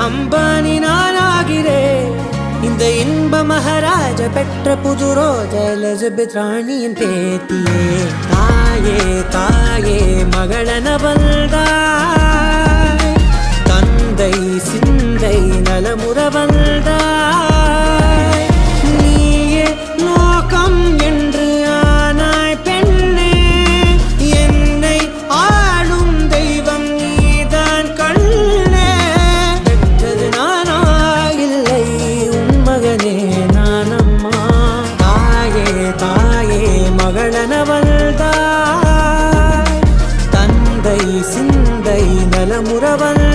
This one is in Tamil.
அம்பானி நானாகிறேன் இந்த இன்ப மகாராஜ பெற்ற புது ரோஜ எலிசபெத் ராணியின் பேத்தியே தாயே தாயே மகளன வந்தாய் தந்தை சிந்தை நலமுற வந்தாய் நீயே லோகம் என்று ஆனாய் பெண்ணே என்னை ஆளும் தெய்வம் நீதான் கண்ணே பெற்றது நானா இல்லை உன் மகனே நானம்மா தாயே தாயே மகளன வந்தாய் தந்தை சிந்தை நலமுற வந்தாய்